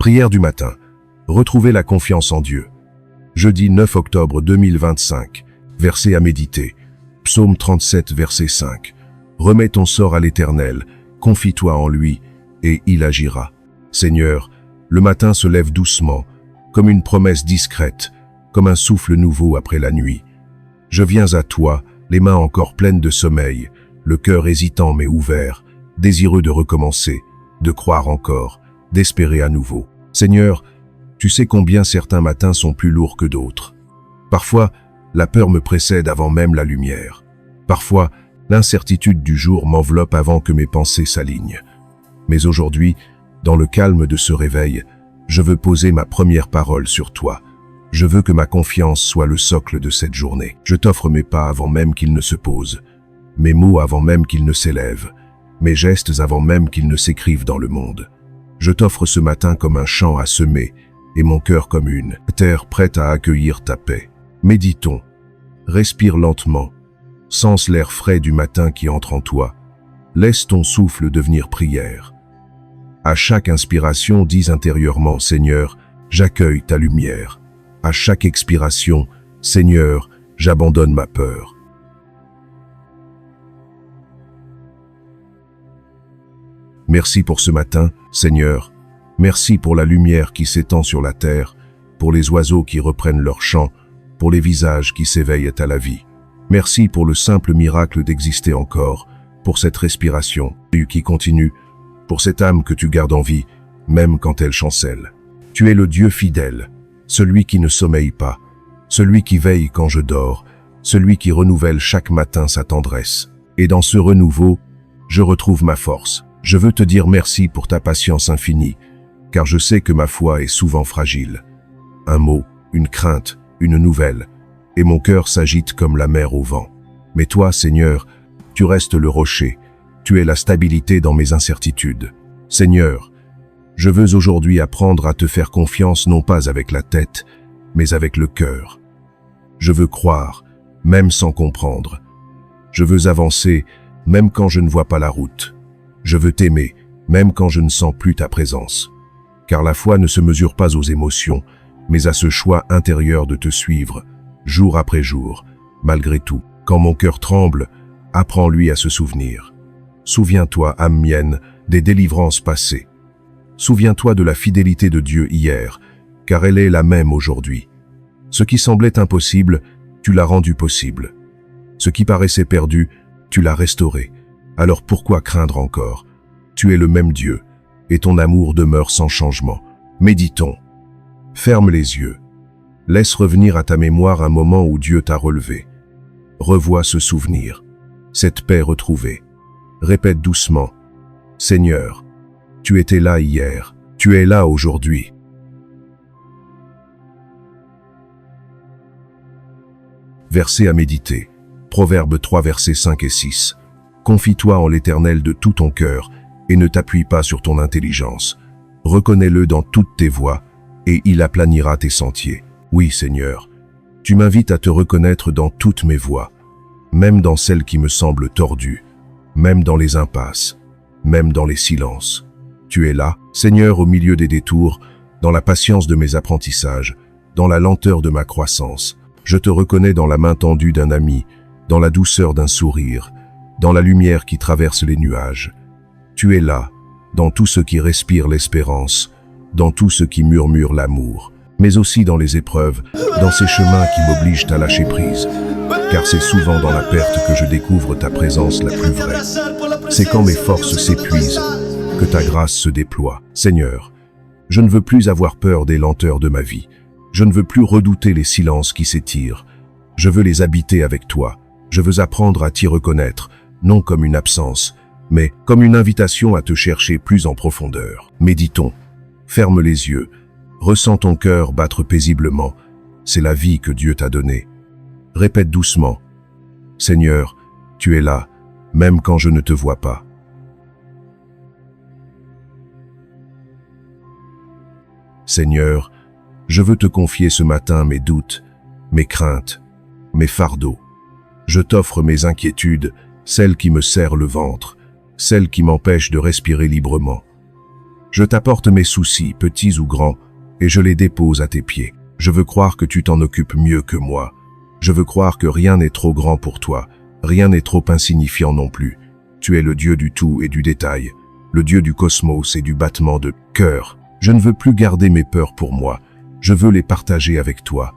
Prière du matin. Retrouvez la confiance en Dieu. Jeudi 9 octobre 2025. Verset à méditer. Psaume 37, verset 5. Remets ton sort à l'Éternel, confie-toi en lui, et il agira. Seigneur, le matin se lève doucement, comme une promesse discrète, comme un souffle nouveau après la nuit. Je viens à toi, les mains encore pleines de sommeil, le cœur hésitant mais ouvert, désireux de recommencer, de croire encore, d'espérer à nouveau. Seigneur, tu sais combien certains matins sont plus lourds que d'autres. Parfois, la peur me précède avant même la lumière. Parfois, l'incertitude du jour m'enveloppe avant que mes pensées s'alignent. Mais aujourd'hui, dans le calme de ce réveil, je veux poser ma première parole sur toi. Je veux que ma confiance soit le socle de cette journée. Je t'offre mes pas avant même qu'ils ne se posent, mes mots avant même qu'ils ne s'élèvent, mes gestes avant même qu'ils ne s'écrivent dans le monde. Je t'offre ce matin comme un champ à semer, et mon cœur comme une terre prête à accueillir ta paix. Méditons, respire lentement, sens l'air frais du matin qui entre en toi. Laisse ton souffle devenir prière. À chaque inspiration, dis intérieurement, Seigneur, j'accueille ta lumière. À chaque expiration, Seigneur, j'abandonne ma peur. Merci pour ce matin, Seigneur. Merci pour la lumière qui s'étend sur la terre, pour les oiseaux qui reprennent leur chant, pour les visages qui s'éveillent à la vie. Merci pour le simple miracle d'exister encore, pour cette respiration qui continue, pour cette âme que tu gardes en vie, même quand elle chancelle. Tu es le Dieu fidèle, celui qui ne sommeille pas, celui qui veille quand je dors, celui qui renouvelle chaque matin sa tendresse. Et dans ce renouveau, je retrouve ma force. Je veux te dire merci pour ta patience infinie, car je sais que ma foi est souvent fragile. Un mot, une crainte, une nouvelle, et mon cœur s'agite comme la mer au vent. Mais toi, Seigneur, tu restes le rocher, tu es la stabilité dans mes incertitudes. Seigneur, je veux aujourd'hui apprendre à te faire confiance non pas avec la tête, mais avec le cœur. Je veux croire, même sans comprendre. Je veux avancer, même quand je ne vois pas la route. Je veux t'aimer, même quand je ne sens plus ta présence. Car la foi ne se mesure pas aux émotions, mais à ce choix intérieur de te suivre, jour après jour, malgré tout. Quand mon cœur tremble, apprends-lui à se souvenir. Souviens-toi, âme mienne, des délivrances passées. Souviens-toi de la fidélité de Dieu hier, car elle est la même aujourd'hui. Ce qui semblait impossible, tu l'as rendu possible. Ce qui paraissait perdu, tu l'as restauré. Alors pourquoi craindre encore? Tu es le même Dieu, et ton amour demeure sans changement. Méditons. Ferme les yeux. Laisse revenir à ta mémoire un moment où Dieu t'a relevé. Revois ce souvenir, cette paix retrouvée. Répète doucement. Seigneur, tu étais là hier, tu es là aujourd'hui. Verset à méditer. Proverbe 3, versets 5 et 6. Confie-toi en l'Éternel de tout ton cœur et ne t'appuie pas sur ton intelligence. Reconnais-le dans toutes tes voies et il aplanira tes sentiers. Oui, Seigneur, tu m'invites à te reconnaître dans toutes mes voies, même dans celles qui me semblent tordues, même dans les impasses, même dans les silences. Tu es là, Seigneur, au milieu des détours, dans la patience de mes apprentissages, dans la lenteur de ma croissance. Je te reconnais dans la main tendue d'un ami, dans la douceur d'un sourire, dans la lumière qui traverse les nuages. Tu es là, dans tout ce qui respire l'espérance, dans tout ce qui murmure l'amour, mais aussi dans les épreuves, dans ces chemins qui m'obligent à lâcher prise. Car c'est souvent dans la perte que je découvre ta présence la plus vraie. C'est quand mes forces s'épuisent que ta grâce se déploie. Seigneur, je ne veux plus avoir peur des lenteurs de ma vie. Je ne veux plus redouter les silences qui s'étirent. Je veux les habiter avec toi. Je veux apprendre à t'y reconnaître, non comme une absence, mais comme une invitation à te chercher plus en profondeur. Méditons. Ferme les yeux. Ressens ton cœur battre paisiblement. C'est la vie que Dieu t'a donnée. Répète doucement. Seigneur, tu es là, même quand je ne te vois pas. Seigneur, je veux te confier ce matin mes doutes, mes craintes, mes fardeaux. Je t'offre mes inquiétudes, celles qui me serrent le ventre, celles qui m'empêchent de respirer librement. Je t'apporte mes soucis, petits ou grands, et je les dépose à tes pieds. Je veux croire que tu t'en occupes mieux que moi. Je veux croire que rien n'est trop grand pour toi, rien n'est trop insignifiant non plus. Tu es le Dieu du tout et du détail, le Dieu du cosmos et du battement de cœur. Je ne veux plus garder mes peurs pour moi, je veux les partager avec toi,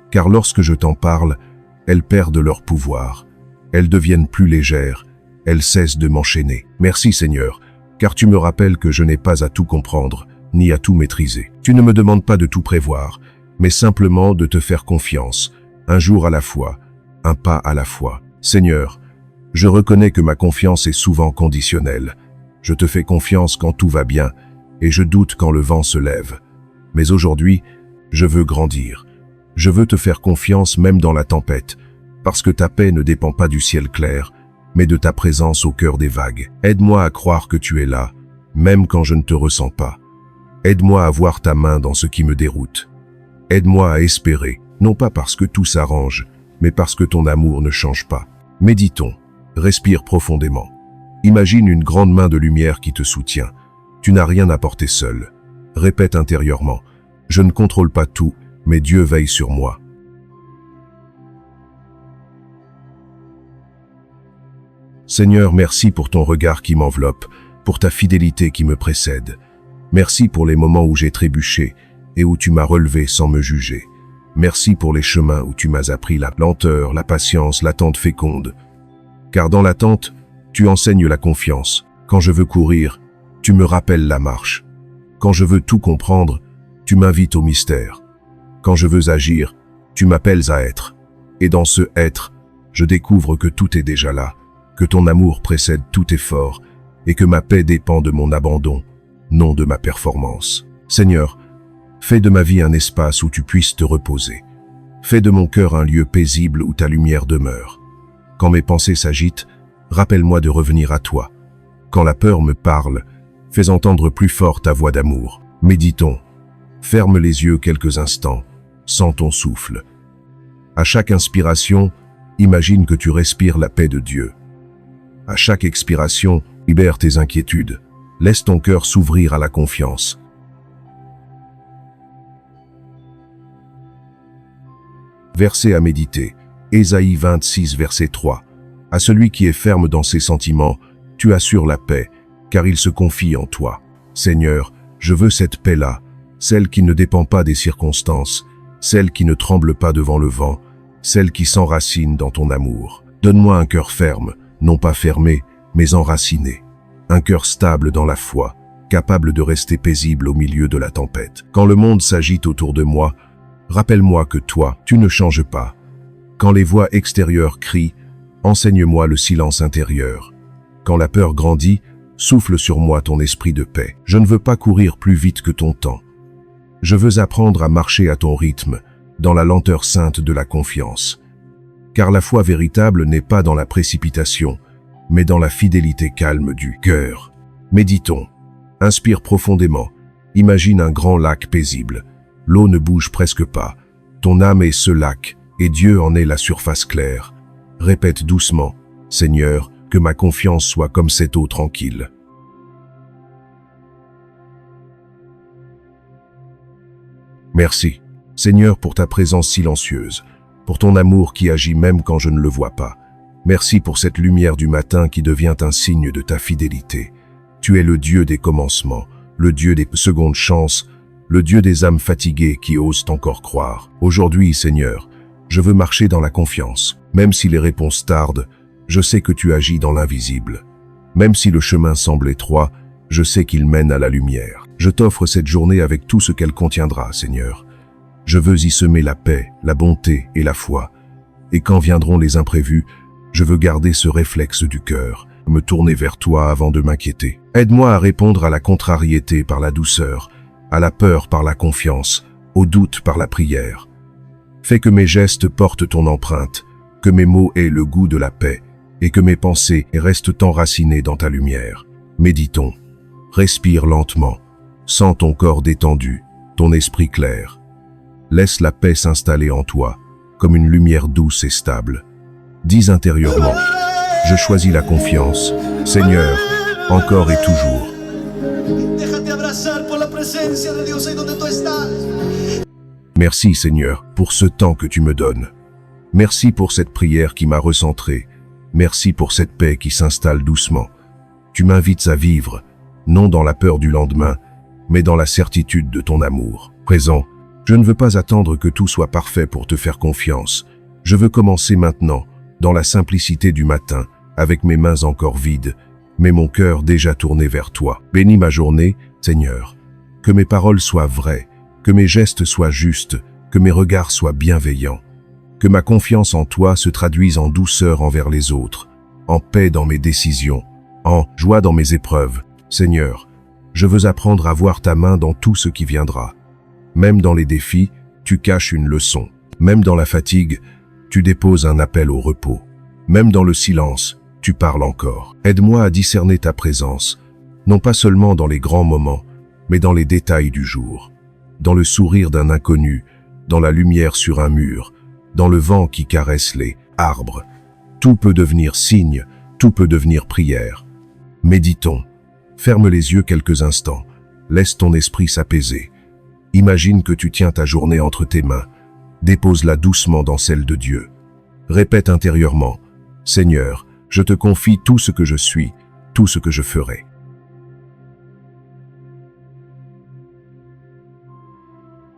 car lorsque je t'en parle, elles perdent leur pouvoir, elles deviennent plus légères, elles cessent de m'enchaîner. Merci Seigneur, car tu me rappelles que je n'ai pas à tout comprendre, ni à tout maîtriser. Tu ne me demandes pas de tout prévoir, mais simplement de te faire confiance, un jour à la fois, un pas à la fois. Seigneur, je reconnais que ma confiance est souvent conditionnelle. Je te fais confiance quand tout va bien, et je doute quand le vent se lève. Mais aujourd'hui, je veux grandir. Je veux te faire confiance même dans la tempête, parce que ta paix ne dépend pas du ciel clair, mais de ta présence au cœur des vagues. Aide-moi à croire que tu es là, même quand je ne te ressens pas. Aide-moi à voir ta main dans ce qui me déroute. Aide-moi à espérer, non pas parce que tout s'arrange, mais parce que ton amour ne change pas. Méditons, respire profondément. Imagine une grande main de lumière qui te soutient. Tu n'as rien à porter seul. Répète intérieurement, je ne contrôle pas tout, mais Dieu veille sur moi. Seigneur, merci pour ton regard qui m'enveloppe, pour ta fidélité qui me précède. Merci pour les moments où j'ai trébuché et où tu m'as relevé sans me juger. Merci pour les chemins où tu m'as appris la lenteur, la patience, l'attente féconde. Car dans l'attente, tu enseignes la confiance. Quand je veux courir, tu me rappelles la marche. Quand je veux tout comprendre, tu m'invites au mystère. Quand je veux agir, tu m'appelles à être. Et dans ce être, je découvre que tout est déjà là, que ton amour précède tout effort et que ma paix dépend de mon abandon, non de ma performance. Seigneur, fais de ma vie un espace où tu puisses te reposer. Fais de mon cœur un lieu paisible où ta lumière demeure. Quand mes pensées s'agitent, rappelle-moi de revenir à toi. Quand la peur me parle, fais entendre plus fort ta voix d'amour. Méditons. Ferme les yeux quelques instants, sens ton souffle. À chaque inspiration, imagine que tu respires la paix de Dieu. À chaque expiration, libère tes inquiétudes. Laisse ton cœur s'ouvrir à la confiance. Verset à méditer. Ésaïe 26, verset 3. À celui qui est ferme dans ses sentiments, tu assures la paix, car il se confie en toi. Seigneur, je veux cette paix-là, celle qui ne dépend pas des circonstances, celle qui ne tremble pas devant le vent, celle qui s'enracine dans ton amour. Donne-moi un cœur ferme, non pas fermé, mais enraciné. Un cœur stable dans la foi, capable de rester paisible au milieu de la tempête. Quand le monde s'agite autour de moi, rappelle-moi que toi, tu ne changes pas. Quand les voix extérieures crient, enseigne-moi le silence intérieur. Quand la peur grandit, souffle sur moi ton esprit de paix. Je ne veux pas courir plus vite que ton temps. Je veux apprendre à marcher à ton rythme, dans la lenteur sainte de la confiance. Car la foi véritable n'est pas dans la précipitation, mais dans la fidélité calme du cœur. Méditons. Inspire profondément. Imagine un grand lac paisible. L'eau ne bouge presque pas. Ton âme est ce lac, et Dieu en est la surface claire. Répète doucement, Seigneur, que ma confiance soit comme cette eau tranquille. Merci, Seigneur, pour ta présence silencieuse, pour ton amour qui agit même quand je ne le vois pas. Merci pour cette lumière du matin qui devient un signe de ta fidélité. Tu es le Dieu des commencements, le Dieu des secondes chances, le Dieu des âmes fatiguées qui osent encore croire. Aujourd'hui, Seigneur, je veux marcher dans la confiance. Même si les réponses tardent, je sais que tu agis dans l'invisible. Même si le chemin semble étroit, je sais qu'il mène à la lumière. Je t'offre cette journée avec tout ce qu'elle contiendra, Seigneur. Je veux y semer la paix, la bonté et la foi. Et quand viendront les imprévus, je veux garder ce réflexe du cœur, me tourner vers toi avant de m'inquiéter. Aide-moi à répondre à la contrariété par la douceur, à la peur par la confiance, au doute par la prière. Fais que mes gestes portent ton empreinte, que mes mots aient le goût de la paix, et que mes pensées restent enracinées dans ta lumière. Méditons. Respire lentement. Sens ton corps détendu, ton esprit clair. Laisse la paix s'installer en toi, comme une lumière douce et stable. Dis intérieurement, je choisis la confiance, Seigneur, encore et toujours. abrazar por la presencia de Dios ahí donde tú estás. Merci Seigneur pour ce temps que tu me donnes. Merci pour cette prière qui m'a recentré. Merci pour cette paix qui s'installe doucement. Tu m'invites à vivre, non dans la peur du lendemain, mais dans la certitude de ton amour. Présent, je ne veux pas attendre que tout soit parfait pour te faire confiance. Je veux commencer maintenant, dans la simplicité du matin, avec mes mains encore vides, mais mon cœur déjà tourné vers toi. Bénis ma journée, Seigneur. Que mes paroles soient vraies, que mes gestes soient justes, que mes regards soient bienveillants. Que ma confiance en toi se traduise en douceur envers les autres, en paix dans mes décisions, en joie dans mes épreuves. Seigneur, je veux apprendre à voir ta main dans tout ce qui viendra. Même dans les défis, tu caches une leçon. Même dans la fatigue, tu déposes un appel au repos. Même dans le silence, tu parles encore. Aide-moi à discerner ta présence, non pas seulement dans les grands moments, mais dans les détails du jour. Dans le sourire d'un inconnu, dans la lumière sur un mur, dans le vent qui caresse les arbres. Tout peut devenir signe, tout peut devenir prière. Méditons. Ferme les yeux quelques instants. Laisse ton esprit s'apaiser. Imagine que tu tiens ta journée entre tes mains. Dépose-la doucement dans celle de Dieu. Répète intérieurement, « Seigneur, je te confie tout ce que je suis, tout ce que je ferai. »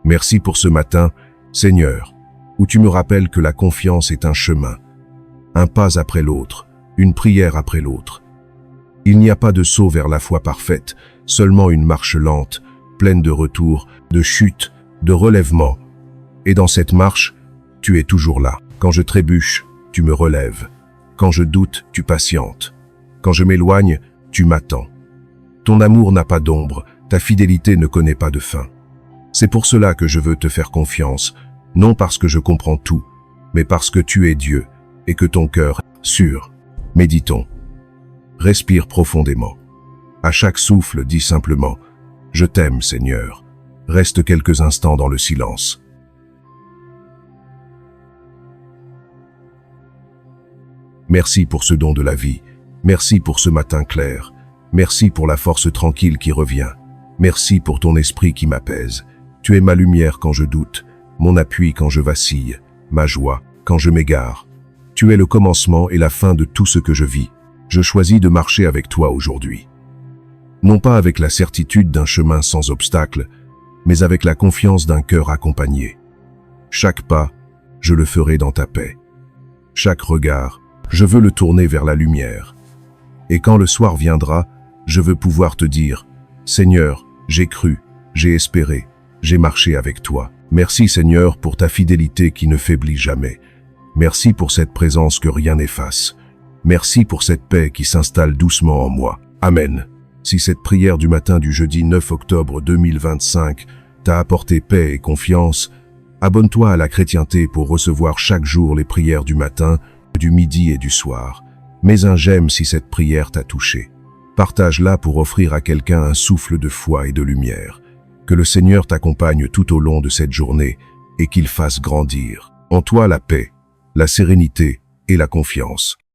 Merci pour ce matin, Seigneur, où tu me rappelles que la confiance est un chemin, un pas après l'autre, une prière après l'autre. Il n'y a pas de saut vers la foi parfaite, seulement une marche lente, pleine de retours, de chutes, de relèvements. Et dans cette marche, tu es toujours là. Quand je trébuche, tu me relèves. Quand je doute, tu patientes. Quand je m'éloigne, tu m'attends. Ton amour n'a pas d'ombre, ta fidélité ne connaît pas de fin. C'est pour cela que je veux te faire confiance, non parce que je comprends tout, mais parce que tu es Dieu et que ton cœur est sûr. Méditons. Respire profondément. À chaque souffle, dis simplement « Je t'aime, Seigneur ». Reste quelques instants dans le silence. Merci pour ce don de la vie. Merci pour ce matin clair. Merci pour la force tranquille qui revient. Merci pour ton esprit qui m'apaise. Tu es ma lumière quand je doute, mon appui quand je vacille, ma joie quand je m'égare. Tu es le commencement et la fin de tout ce que je vis. Je choisis de marcher avec toi aujourd'hui. Non pas avec la certitude d'un chemin sans obstacle, mais avec la confiance d'un cœur accompagné. Chaque pas, je le ferai dans ta paix. Chaque regard, je veux le tourner vers la lumière. Et quand le soir viendra, je veux pouvoir te dire « Seigneur, j'ai cru, j'ai espéré, j'ai marché avec toi. Merci Seigneur pour ta fidélité qui ne faiblit jamais. Merci pour cette présence que rien n'efface. Merci pour cette paix qui s'installe doucement en moi. Amen. Si cette prière du matin du jeudi 9 octobre 2025 t'a apporté paix et confiance, abonne-toi à la chrétienté pour recevoir chaque jour les prières du matin, du midi et du soir. Mets un j'aime si cette prière t'a touché. Partage-la pour offrir à quelqu'un un souffle de foi et de lumière. Que le Seigneur t'accompagne tout au long de cette journée et qu'il fasse grandir en toi la paix, la sérénité et la confiance.